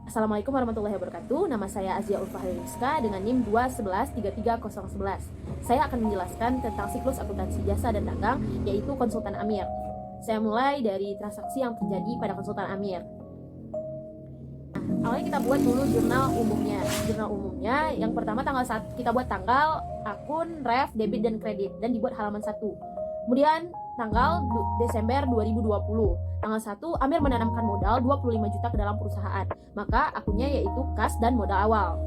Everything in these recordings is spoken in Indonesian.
Assalamualaikum warahmatullahi wabarakatuh. Nama saya Azia Ulfahariska dengan NIM 211-33011. Saya akan menjelaskan tentang siklus akuntansi jasa dan dagang, yaitu konsultan Amir. Saya mulai dari transaksi yang terjadi pada konsultan Amir. Awalnya kita buat dulu jurnal umumnya. Jurnal umumnya yang pertama kita buat tanggal, akun, ref, debit, dan kredit, dan dibuat halaman 1. Kemudian tanggal Desember 2020, tanggal 1 Amir menanamkan modal 25 juta ke dalam perusahaan. Maka akunnya yaitu kas dan modal awal.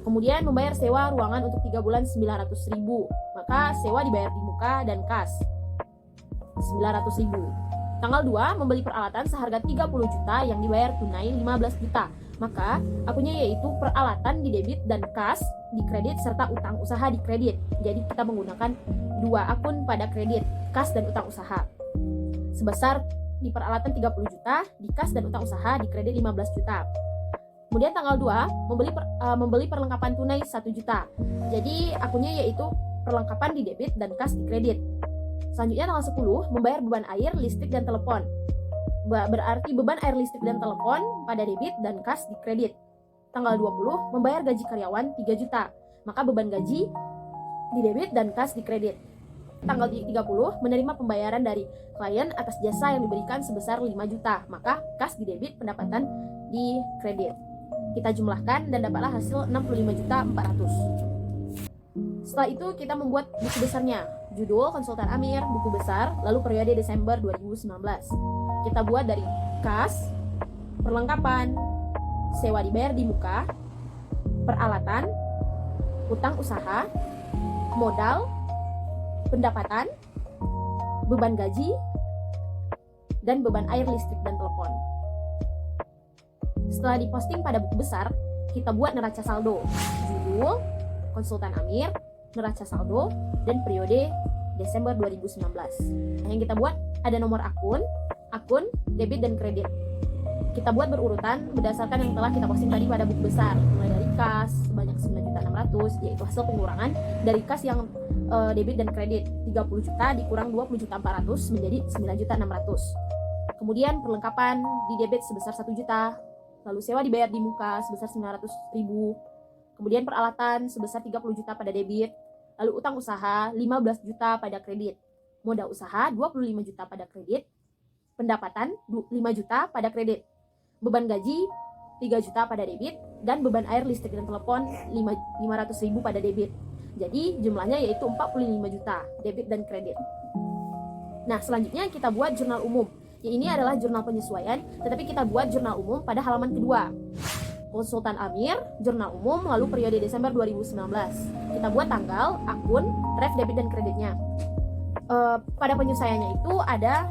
Kemudian membayar sewa ruangan untuk 3 bulan 900.000. Maka sewa dibayar di muka dan kas 900.000. Tanggal 2 membeli peralatan seharga 30 juta yang dibayar tunai 15 juta. Maka akunnya yaitu peralatan di debit dan kas di kredit serta utang usaha di kredit. Jadi kita menggunakan dua akun pada kredit, kas dan utang usaha. Sebesar di peralatan 30 juta, di kas dan utang usaha di kredit 15 juta. Kemudian tanggal 2 membeli perlengkapan tunai 1 juta. Jadi akunnya yaitu perlengkapan di debit dan kas di kredit. Selanjutnya tanggal 10 membayar beban air, listrik, dan telepon. Berarti beban air, listrik, dan telepon pada debit dan kas di kredit. Tanggal 20 membayar gaji karyawan 3 juta. Maka beban gaji di debit dan kas di kredit. Tanggal 30 menerima pembayaran dari klien atas jasa yang diberikan sebesar 5 juta. Maka kas di debit, pendapatan di kredit. Kita jumlahkan dan dapatlah hasil 65.400.000. Setelah itu kita membuat buku besarnya. Judul konsultan Amir, buku besar, lalu periode Desember 2019. Kita buat dari kas, perlengkapan, sewa dibayar di muka, peralatan, utang usaha, modal, pendapatan, beban gaji, dan beban air, listrik, dan telepon. Setelah diposting pada buku besar, kita buat neraca saldo. Judul konsultan Amir, neraca saldo, dan periode Desember 2019. Yang kita buat ada nomor akun, debit, dan kredit. Kita buat berurutan berdasarkan yang telah kita posting tadi pada buku besar, mulai dari kas sebanyak 9.600.000, yaitu hasil pengurangan dari kas yang debit dan kredit 30 juta dikurang 20.400.000 menjadi 9.600.000. Kemudian perlengkapan di debit sebesar 1 juta, lalu sewa dibayar di muka sebesar 900.000. Kemudian peralatan sebesar 30 juta pada debit, lalu utang usaha 15 juta pada kredit, modal usaha 25 juta pada kredit, pendapatan 5 juta pada kredit, beban gaji 3 juta pada debit, dan beban air, listrik, dan telepon 500.000 pada debit. Jadi jumlahnya yaitu 45 juta debit dan kredit. Nah, selanjutnya kita buat jurnal umum. Ini adalah jurnal penyesuaian, tetapi kita buat jurnal umum pada halaman kedua. Konsultan Amir, jurnal umum, lalu periode Desember 2019. Kita buat tanggal, akun, ref, debit, dan kreditnya. Pada penyesuaiannya itu ada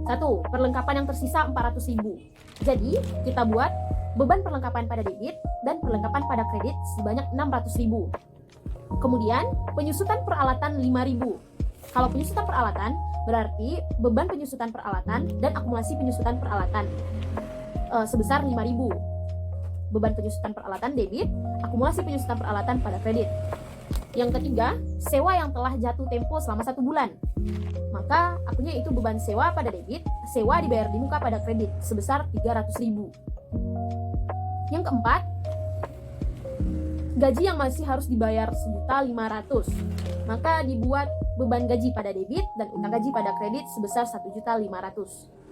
1. Perlengkapan yang tersisa 400.000. Jadi kita buat beban perlengkapan pada debit dan perlengkapan pada kredit sebanyak 600.000. Kemudian penyusutan peralatan 5.000. Kalau penyusutan peralatan berarti beban penyusutan peralatan dan akumulasi penyusutan peralatan sebesar 5.000. Beban penyusutan peralatan debit, akumulasi penyusutan peralatan pada kredit. Yang ketiga, sewa yang telah jatuh tempo selama 1 bulan. Maka akunnya itu beban sewa pada debit, sewa dibayar di muka pada kredit sebesar 300.000. Yang keempat, gaji yang masih harus dibayar 1.500.000. Maka dibuat beban gaji pada debit dan utang gaji pada kredit sebesar 1.500.000.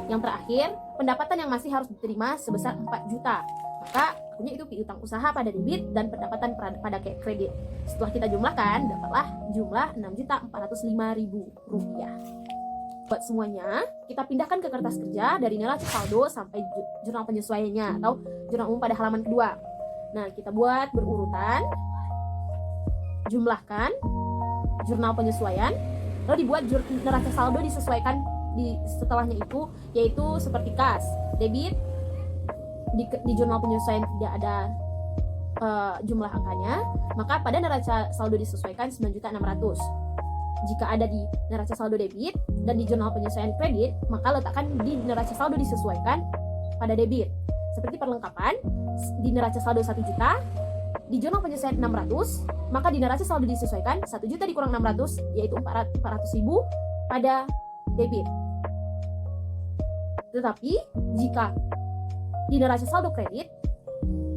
Yang terakhir, pendapatan yang masih harus diterima sebesar 4 juta. Maka akunnya itu piutang usaha pada debit dan pendapatan pada kredit. Setelah kita jumlahkan, dapatlah jumlah 6.405.000 rupiah. Buat semuanya, kita pindahkan ke kertas kerja dari neraca saldo sampai jurnal penyesuaiannya atau jurnal umum pada halaman kedua. Nah, kita buat berurutan, jumlahkan jurnal penyesuaian, lalu dibuat neraca saldo disesuaikan di setelahnya itu, yaitu seperti kas, debit, di jurnal penyesuaian tidak ada jumlah angkanya, maka pada neraca saldo disesuaikan 9.600.000. Jika ada di neraca saldo debit dan di jurnal penyesuaian kredit, maka letakkan di neraca saldo disesuaikan pada debit. Seperti perlengkapan, di neraca saldo 1 juta, di jurnal penyesuaian 600, maka di neraca saldo disesuaikan 1 juta dikurang 600, yaitu 400.000 pada debit. Tetapi jika di neraca saldo kredit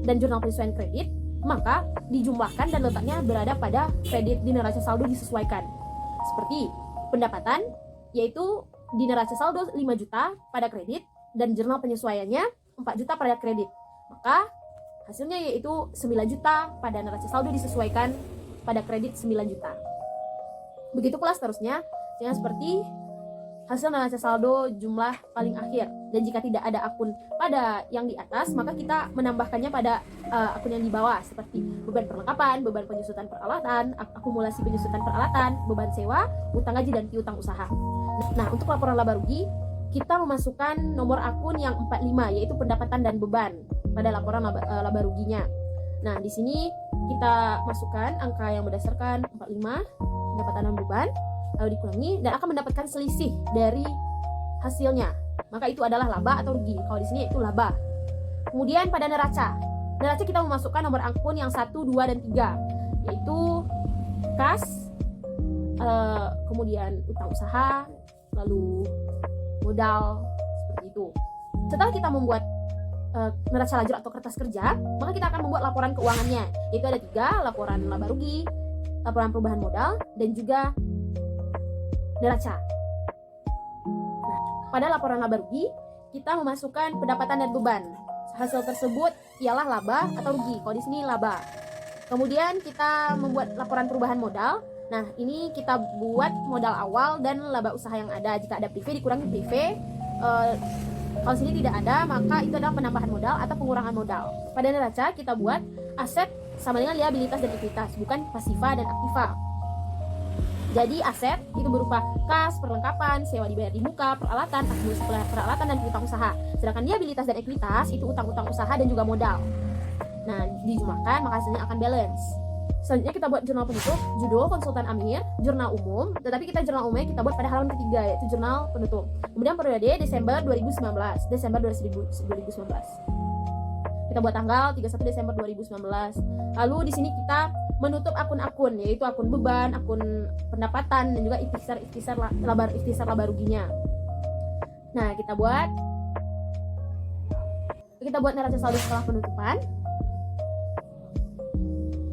dan jurnal penyesuaian kredit, maka dijumlahkan dan letaknya berada pada kredit di neraca saldo disesuaikan. Seperti pendapatan, yaitu di neraca saldo 5 juta pada kredit dan jurnal penyesuaiannya 4 juta pada kredit. Maka hasilnya yaitu 9 juta pada neraca saldo disesuaikan pada kredit 9 juta. Begitu pula seterusnya, yang seperti hasil neraca saldo jumlah paling akhir. Dan jika tidak ada akun pada yang di atas, maka kita menambahkannya pada akun yang di bawah, seperti beban perlengkapan, beban penyusutan peralatan, akumulasi penyusutan peralatan, beban sewa, utang gaji, dan piutang usaha. Nah, untuk laporan laba rugi, kita memasukkan nomor akun yang 45, yaitu pendapatan dan beban pada laporan laba ruginya. Nah, di sini kita masukkan angka yang berdasarkan 45, pendapatan dan beban, lalu dikurangi dan akan mendapatkan selisih dari hasilnya. Maka itu adalah laba atau rugi. Kalau di sini itu laba. Kemudian pada neraca kita memasukkan nomor akun yang 1, 2, dan 3, yaitu kas, kemudian utang usaha, lalu modal, seperti itu. Setelah kita membuat neraca lajur atau kertas kerja, maka kita akan membuat laporan keuangannya, yaitu ada 3, laporan laba rugi, laporan perubahan modal, dan juga neraca. Nah, pada laporan laba rugi, kita memasukkan pendapatan dan beban. Hasil tersebut ialah laba atau rugi. Kalau di sini laba. Kemudian kita membuat laporan perubahan modal. Nah, ini kita buat modal awal dan laba usaha yang ada. Jika ada privé dikurangi privé. Kalau sini tidak ada, maka itu adalah penambahan modal atau pengurangan modal. Pada neraca kita buat aset sama dengan liabilitas dan ekuitas, bukan pasifa dan aktiva. Jadi aset itu berupa kas, perlengkapan, sewa dibayar di muka, peralatan, akumulasi peralatan, dan piutang usaha. Sedangkan liabilitas dan ekuitas itu utang-utang usaha dan juga modal. Nah, dijumlahkan maka hasilnya akan balance. Selanjutnya kita buat jurnal penutup, judul konsultan Amir, jurnal umum, tetapi kita jurnal umumnya kita buat pada halaman ketiga, yaitu jurnal penutup. Kemudian periode Desember 2019, Desember 2019. Kita buat tanggal 31 Desember 2019. Lalu di sini kita menutup akun-akun, yaitu akun beban, akun pendapatan, dan juga ikhtisar laba ruginya. Nah, kita buat neraca saldo setelah penutupan.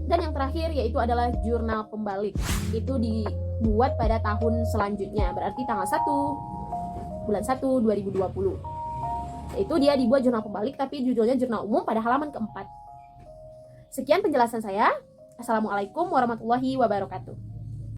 Dan yang terakhir yaitu adalah jurnal pembalik. Itu dibuat pada tahun selanjutnya, berarti tanggal 1 bulan 1 2020. Itu dia dibuat jurnal pembalik, tapi judulnya jurnal umum pada halaman keempat. Sekian penjelasan saya. Assalamualaikum warahmatullahi wabarakatuh.